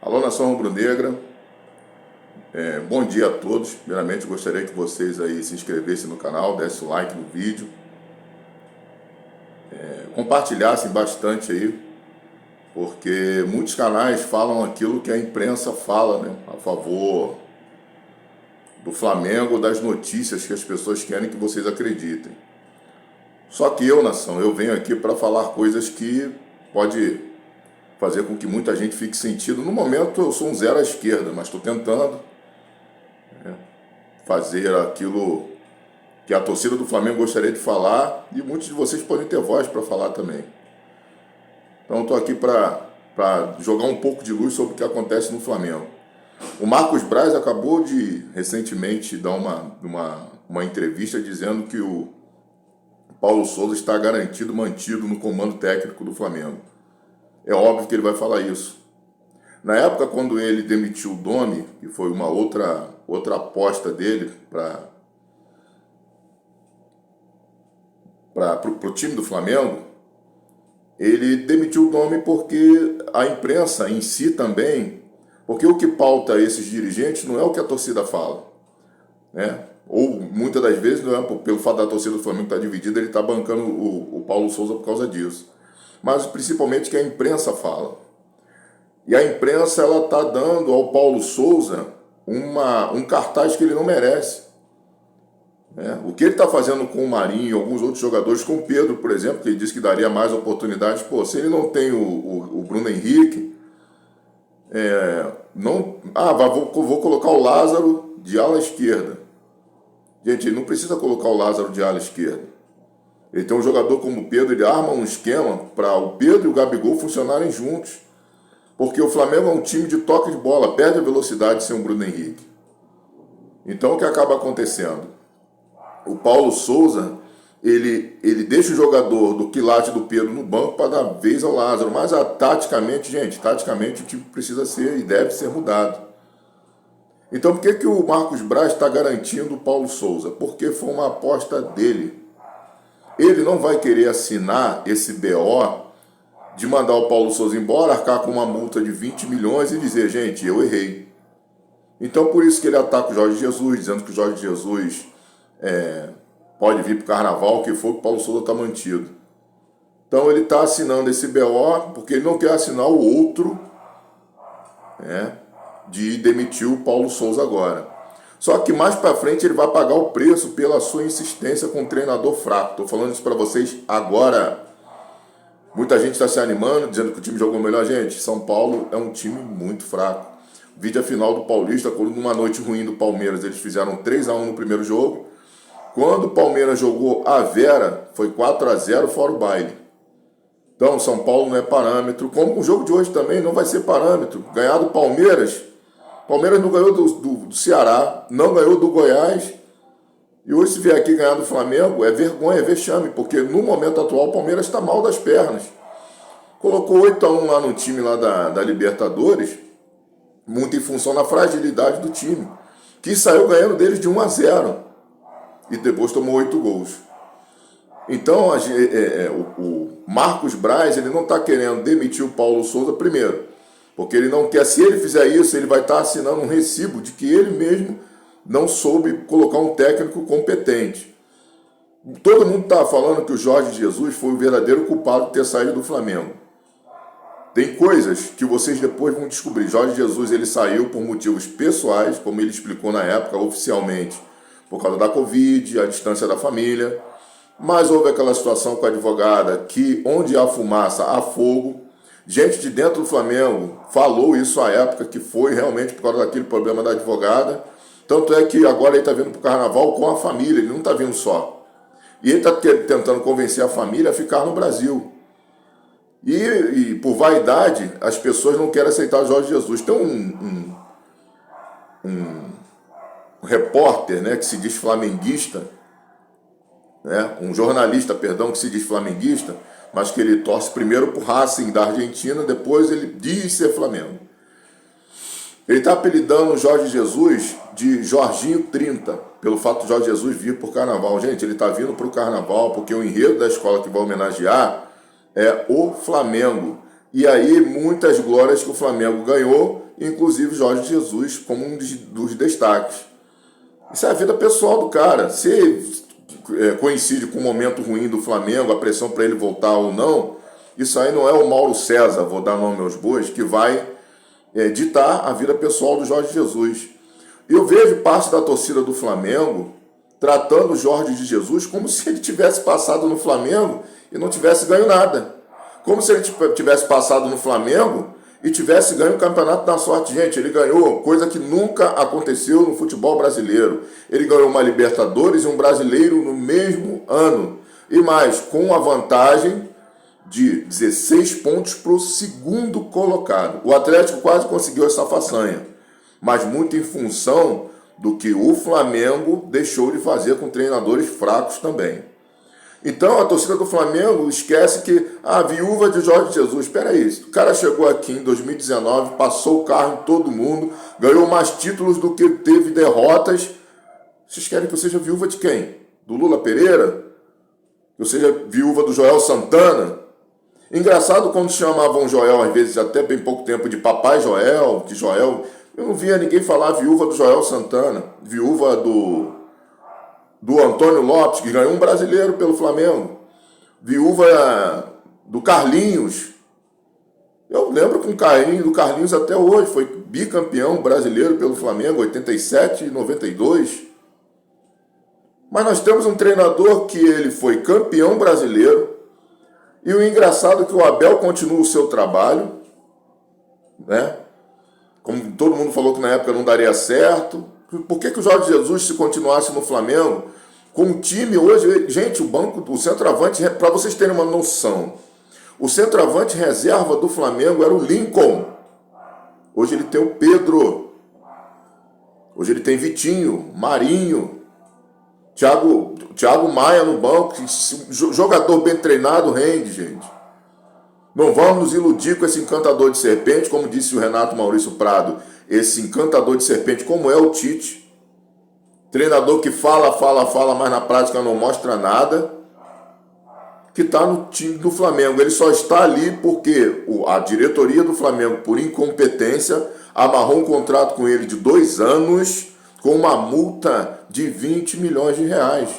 Alô, Nação Rubro-Negra, bom dia a todos. Primeiramente, gostaria que vocês aí se inscrevessem no canal, dessem o like no vídeo, compartilhassem bastante aí, porque muitos canais falam aquilo que a imprensa fala, né, a favor do Flamengo, das notícias que as pessoas querem que vocês acreditem. Só que eu, Nação, eu venho aqui para falar coisas que pode fazer com que muita gente fique sentido. No momento eu sou um zero à esquerda, mas estou tentando fazer aquilo que a torcida do Flamengo gostaria de falar e muitos de vocês podem ter voz para falar também. Então estou aqui para jogar um pouco de luz sobre o que acontece no Flamengo. O Marcos Braz acabou de recentemente dar uma entrevista dizendo que o Paulo Souza está garantido, mantido no comando técnico do Flamengo. É óbvio que ele vai falar isso. Na época, quando ele demitiu o Domi, que foi uma outra aposta dele para o time do Flamengo, ele demitiu o Domi porque a imprensa em si também, porque o que pauta esses dirigentes não é o que a torcida fala, né? Ou muitas das vezes não é pelo fato da torcida do Flamengo estar dividida, ele está bancando o Paulo Souza por causa disso, mas principalmente que a imprensa fala. E a imprensa ela está dando ao Paulo Souza um cartaz que ele não merece. O que ele está fazendo com o Marinho e alguns outros jogadores, com o Pedro, por exemplo, que ele disse que daria mais oportunidades. Pô, se ele não tem o Bruno Henrique, vou colocar o Lázaro de ala esquerda. Gente, ele não precisa colocar o Lázaro de ala esquerda. Ele tem um jogador como o Pedro, ele arma um esquema para o Pedro e o Gabigol funcionarem juntos. Porque o Flamengo é um time de toque de bola, perde a velocidade sem o Bruno Henrique. Então o que acaba acontecendo? O Paulo Souza, ele deixa o jogador do quilate do Pedro no banco para dar vez ao Lázaro. Mas taticamente o time precisa ser e deve ser mudado. Então por que o Marcos Braz está garantindo o Paulo Souza? Porque foi uma aposta dele. Ele não vai querer assinar esse BO de mandar o Paulo Souza embora, arcar com uma multa de 20 milhões e dizer, gente, eu errei. Então por isso que ele ataca o Jorge Jesus, dizendo que o Jorge Jesus pode vir para o Carnaval, que for que o Paulo Souza está mantido. Então ele está assinando esse BO porque ele não quer assinar o outro, de demitir o Paulo Souza agora. Só que mais para frente ele vai pagar o preço pela sua insistência com um treinador fraco. Estou falando isso para vocês agora. Muita gente está se animando, dizendo que o time jogou melhor. Gente, São Paulo é um time muito fraco. Vídeo a final do Paulista, quando numa noite ruim do Palmeiras, eles fizeram 3-1 no primeiro jogo. Quando o Palmeiras jogou a Vera, foi 4-0 fora o baile. Então, São Paulo não é parâmetro. Como o jogo de hoje também não vai ser parâmetro. Ganhar do Palmeiras não ganhou do Ceará, não ganhou do Goiás. E hoje, se vier aqui ganhar do Flamengo, é vergonha, é vexame, porque no momento atual o Palmeiras está mal das pernas. Colocou 8-1 lá no time lá da Libertadores, muito em função da fragilidade do time, que saiu ganhando deles de 1-0 e depois tomou 8 gols. Então, o Marcos Braz ele não está querendo demitir o Paulo Souza primeiro, porque ele não quer, se ele fizer isso, ele vai estar assinando um recibo de que ele mesmo não soube colocar um técnico competente. Todo mundo está falando que o Jorge Jesus foi o verdadeiro culpado de ter saído do Flamengo. Tem coisas que vocês depois vão descobrir. Jorge Jesus ele saiu por motivos pessoais, como ele explicou na época oficialmente, por causa da Covid, a distância da família. Mas houve aquela situação com a advogada que onde há fumaça, há fogo. Gente de dentro do Flamengo falou isso à época, que foi realmente por causa daquele problema da advogada. Tanto é que agora ele está vindo para o Carnaval com a família, ele não está vindo só. E ele está tentando convencer a família a ficar no Brasil. E por vaidade, as pessoas não querem aceitar Jorge Jesus. Tem um repórter, que se diz flamenguista, um jornalista, perdão, que se diz flamenguista, mas que ele torce primeiro para o Racing da Argentina, depois ele diz ser Flamengo. Ele está apelidando o Jorge Jesus de Jorginho 30, pelo fato de Jorge Jesus vir para o Carnaval. Gente, ele está vindo para o Carnaval porque o enredo da escola que vai homenagear é o Flamengo. E aí muitas glórias que o Flamengo ganhou, inclusive Jorge Jesus como um dos destaques. Isso é a vida pessoal do cara. Se coincide com o momento ruim do Flamengo, a pressão para ele voltar ou não, isso aí não é o Mauro César, vou dar nome aos bois, que vai ditar a vida pessoal do Jorge Jesus. Eu vejo parte da torcida do Flamengo tratando o Jorge de Jesus como se ele tivesse passado no Flamengo e não tivesse ganho nada. Como se ele tivesse passado no Flamengo e tivesse ganho o Campeonato da Sorte. Gente, ele ganhou coisa que nunca aconteceu no futebol brasileiro. Ele ganhou uma Libertadores e um Brasileiro no mesmo ano. E mais, com a vantagem de 16 pontos para o segundo colocado. O Atlético quase conseguiu essa façanha, mas muito em função do que o Flamengo deixou de fazer com treinadores fracos também. Então a torcida do Flamengo esquece que a viúva de Jorge Jesus, espera aí, o cara chegou aqui em 2019, passou o carro em todo mundo, ganhou mais títulos do que teve derrotas. Vocês querem que eu seja viúva de quem? Do Lula Pereira? Que eu seja viúva do Joel Santana? Engraçado quando chamavam Joel, às vezes até bem pouco tempo, de Papai Joel, que Joel... Eu não via ninguém falar viúva do Joel Santana, viúva do Antônio Lopes, que ganhou um brasileiro pelo Flamengo, viúva do Carlinhos. Eu lembro com carinho do Carlinhos até hoje, foi bicampeão brasileiro pelo Flamengo, 87 e 92. Mas nós temos um treinador que ele foi campeão brasileiro, e o engraçado é que o Abel continua o seu trabalho, né? Como todo mundo falou que na época não daria certo. Por que o Jorge Jesus, se continuasse no Flamengo, com o time hoje... Gente, o centroavante, para vocês terem uma noção, o centroavante reserva do Flamengo era o Lincoln. Hoje ele tem o Pedro. Hoje ele tem Vitinho, Marinho, Thiago Maia no banco. Jogador bem treinado rende, gente. Não vamos nos iludir com esse encantador de serpente, como disse o Renato Maurício Prado, esse encantador de serpente, como é o Tite. Treinador que fala, mas na prática não mostra nada, que está no time do Flamengo. Ele só está ali porque a diretoria do Flamengo, por incompetência, amarrou um contrato com ele de 2 anos, com uma multa de 20 milhões de reais.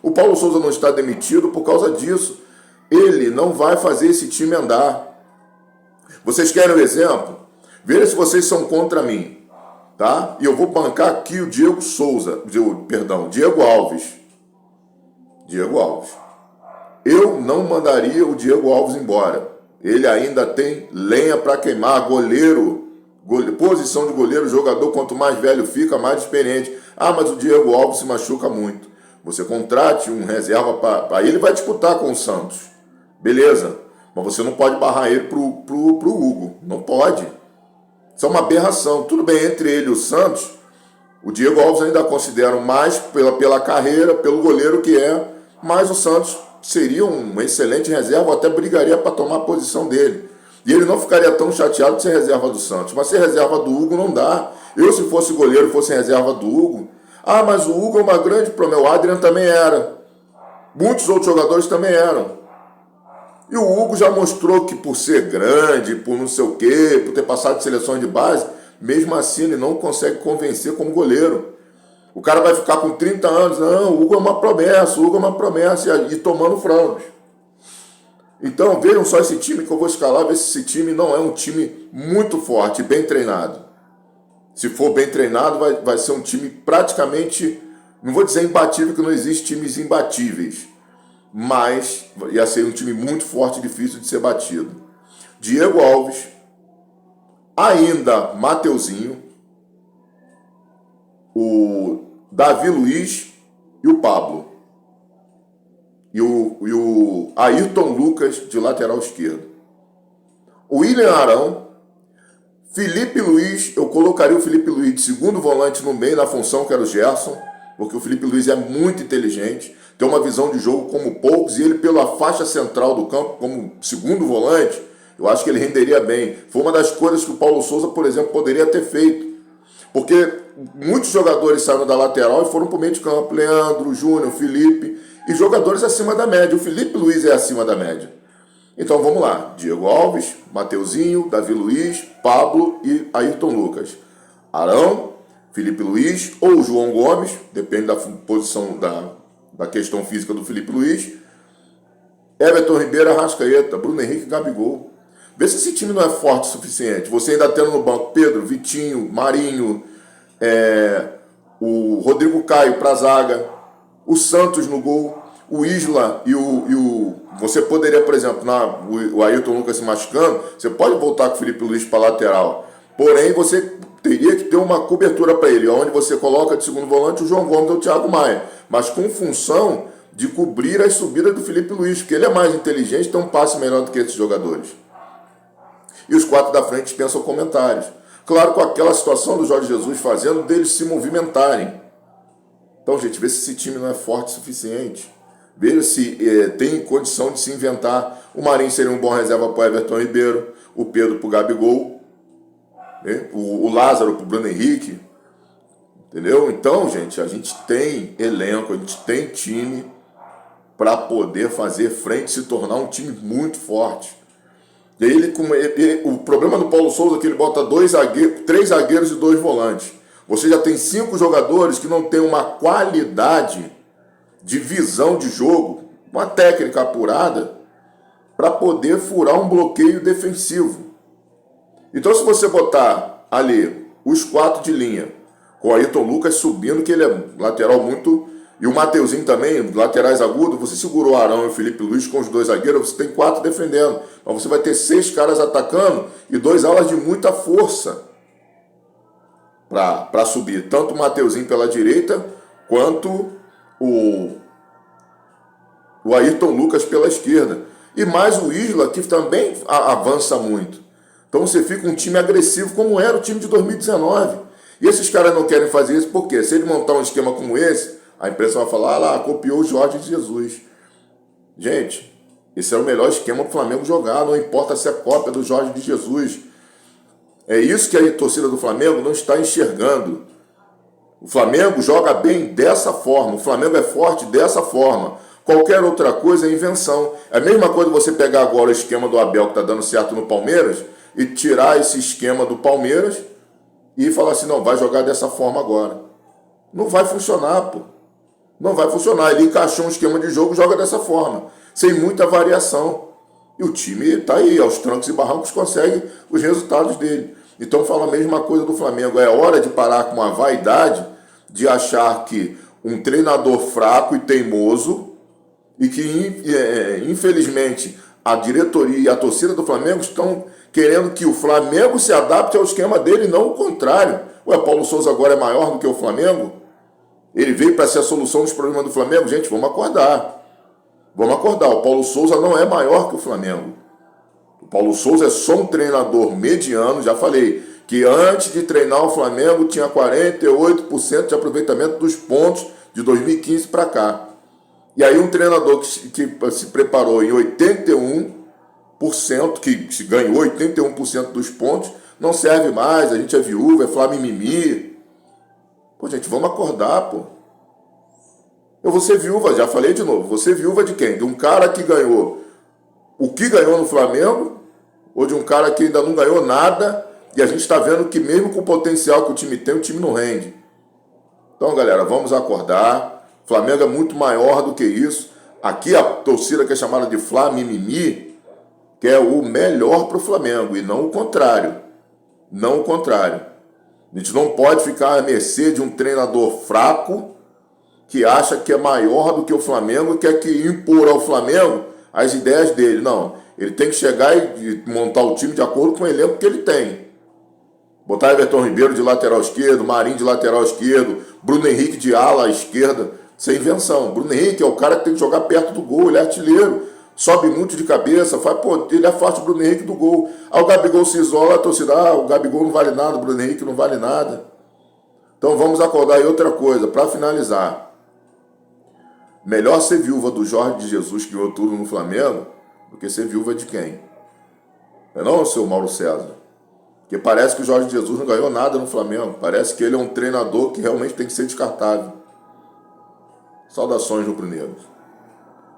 O Paulo Souza não está demitido por causa disso. Ele não vai fazer esse time andar. Vocês querem um exemplo? Veja se vocês são contra mim, tá? E eu vou bancar aqui o Diego Alves. Diego Alves. Eu não mandaria o Diego Alves embora. Ele ainda tem lenha para queimar. Posição de goleiro, jogador, quanto mais velho fica, mais experiente. Ah, mas o Diego Alves se machuca muito. Você contrate um reserva para ele, vai disputar com o Santos. Beleza, mas você não pode barrar ele pro Hugo. Não pode. Isso é uma aberração. Tudo bem, entre ele e o Santos, o Diego Alves ainda considera mais pela carreira, pelo goleiro que é, mas o Santos seria um excelente reserva, até brigaria para tomar a posição dele. E ele não ficaria tão chateado de ser reserva do Santos. Mas ser reserva do Hugo não dá. Eu, se fosse goleiro, fosse reserva do Hugo. Ah, mas o Hugo é uma grande promessa. O Adrian também era. Muitos outros jogadores também eram. E o Hugo já mostrou que por ser grande, por não sei o quê, por ter passado de seleções de base, mesmo assim ele não consegue convencer como goleiro. O cara vai ficar com 30 anos, não, o Hugo é uma promessa, e tomando frangos. Então vejam só esse time que eu vou escalar, ver se esse time não é um time muito forte, bem treinado. Se for bem treinado, vai ser um time praticamente, não vou dizer imbatível, que não existe times imbatíveis, mas ia ser um time muito forte e difícil de ser batido. Diego Alves, ainda Mateuzinho, o Davi Luiz e o Pablo. E o Ayrton Lucas de lateral esquerdo. O William Arão, Felipe Luiz, eu colocaria o Felipe Luiz de segundo volante no meio, na função que era o Gerson, porque o Felipe Luiz é muito inteligente, tem uma visão de jogo como poucos, e ele pela faixa central do campo, como segundo volante, eu acho que ele renderia bem. Foi uma das coisas que o Paulo Souza, por exemplo, poderia ter feito. Porque muitos jogadores saíram da lateral e foram para o meio de campo. Leandro, Júnior, Felipe, e jogadores acima da média. O Felipe Luiz é acima da média. Então vamos lá, Diego Alves, Mateuzinho, Davi Luiz, Pablo e Ayrton Lucas. Arão, Felipe Luiz ou João Gomes, depende da posição da questão física do Felipe Luiz. Everton Ribeiro, Arrascaeta, Bruno Henrique e Gabigol. Vê se esse time não é forte o suficiente. Você ainda tendo no banco Pedro, Vitinho, Marinho, o Rodrigo Caio para a zaga, o Santos no gol, o Isla e o você poderia, por exemplo, o Ayrton Lucas se machucando, você pode voltar com o Felipe Luiz para lateral. Porém, você teria que ter uma cobertura para ele, onde você coloca de segundo volante o João Gomes ou o Thiago Maia, mas com função de cobrir as subidas do Felipe Luiz, porque ele é mais inteligente, tem um passe melhor do que esses jogadores. E os 4 da frente dispensam comentários. Claro, com aquela situação do Jorge Jesus fazendo deles se movimentarem. Então, gente, vê se esse time não é forte o suficiente. Veja se tem condição de se inventar. O Marinho seria um bom reserva para o Everton Ribeiro, o Pedro para o Gabigol, né? O Lázaro para o Bruno Henrique. Entendeu? Então, gente, a gente tem elenco, a gente tem time para poder fazer frente e se tornar um time muito forte. E aí o problema do Paulo Souza é que ele bota 3 zagueiros e 2 volantes. Você já tem 5 jogadores que não tem uma qualidade de visão de jogo, uma técnica apurada, para poder furar um bloqueio defensivo. Então, se você botar ali os 4 de linha, com o Ayrton Lucas subindo, que ele é lateral muito, e o Mateuzinho também, laterais agudos, você segurou o Arão e o Felipe Luiz com os 2 zagueiros, você tem 4 defendendo. Então você vai ter 6 caras atacando e 2 alas de muita força para subir. Tanto o Mateuzinho pela direita, quanto o Ayrton Lucas pela esquerda. E mais o Isla, que também avança muito. Então você fica um time agressivo, como era o time de 2019. E esses caras não querem fazer isso porque se ele montar um esquema como esse, a imprensa vai falar, lá, copiou o Jorge Jesus. Gente, esse é o melhor esquema para o Flamengo jogar, não importa se é cópia do Jorge de Jesus. É isso que a torcida do Flamengo não está enxergando. O Flamengo joga bem dessa forma, o Flamengo é forte dessa forma. Qualquer outra coisa é invenção. É a mesma coisa você pegar agora o esquema do Abel que está dando certo no Palmeiras e tirar esse esquema do Palmeiras e falar assim, não, vai jogar dessa forma agora. Não vai funcionar, pô. Não vai funcionar. Ele encaixou um esquema de jogo e joga dessa forma, sem muita variação. E o time está aí, aos trancos e barrancos, consegue os resultados dele. Então fala a mesma coisa do Flamengo. É hora de parar com a vaidade de achar que um treinador fraco e teimoso, e que infelizmente a diretoria e a torcida do Flamengo estão querendo que o Flamengo se adapte ao esquema dele, e não o contrário. Ué, Paulo Souza agora é maior do que o Flamengo? Ele veio para ser a solução dos problemas do Flamengo? Gente, vamos acordar. Vamos acordar. O Paulo Souza não é maior que o Flamengo. O Paulo Souza é só um treinador mediano. Já falei que antes de treinar o Flamengo tinha 48% de aproveitamento dos pontos de 2015 para cá. E aí um treinador que se preparou em 81%, que se ganhou 81% dos pontos, não serve mais. A gente é viúva, é Flamimimi. Pô, gente, vamos acordar, pô. Eu vou ser viúva, já falei de novo. Vou ser viúva de quem? De um cara que ganhou o que ganhou no Flamengo, ou de um cara que ainda não ganhou nada, e a gente está vendo que mesmo com o potencial que o time tem, o time não rende. Então, galera, vamos acordar. O Flamengo é muito maior do que isso. Aqui a torcida que é chamada de Flamimimi quer o melhor para o Flamengo, e não o contrário. Não o contrário. A gente não pode ficar à mercê de um treinador fraco que acha que é maior do que o Flamengo e quer que impor ao Flamengo as ideias dele. Não, ele tem que chegar e montar o time de acordo com o elenco que ele tem. Botar Everton Ribeiro de lateral esquerdo, Marinho de lateral esquerdo, Bruno Henrique de ala esquerda, sem invenção. Bruno Henrique é o cara que tem que jogar perto do gol, ele é artilheiro, sobe muito de cabeça, ele afasta o Bruno Henrique do gol. Aí o Gabigol se isola, a torcida, o Gabigol não vale nada, o Bruno Henrique não vale nada. Então vamos acordar. E outra coisa, para finalizar, melhor ser viúva do Jorge de Jesus, que ganhou tudo no Flamengo, do que ser viúva de quem? Não é o seu Mauro César? Porque parece que o Jorge Jesus não ganhou nada no Flamengo. Parece que ele é um treinador que realmente tem que ser descartável. Saudações, rubro-negros.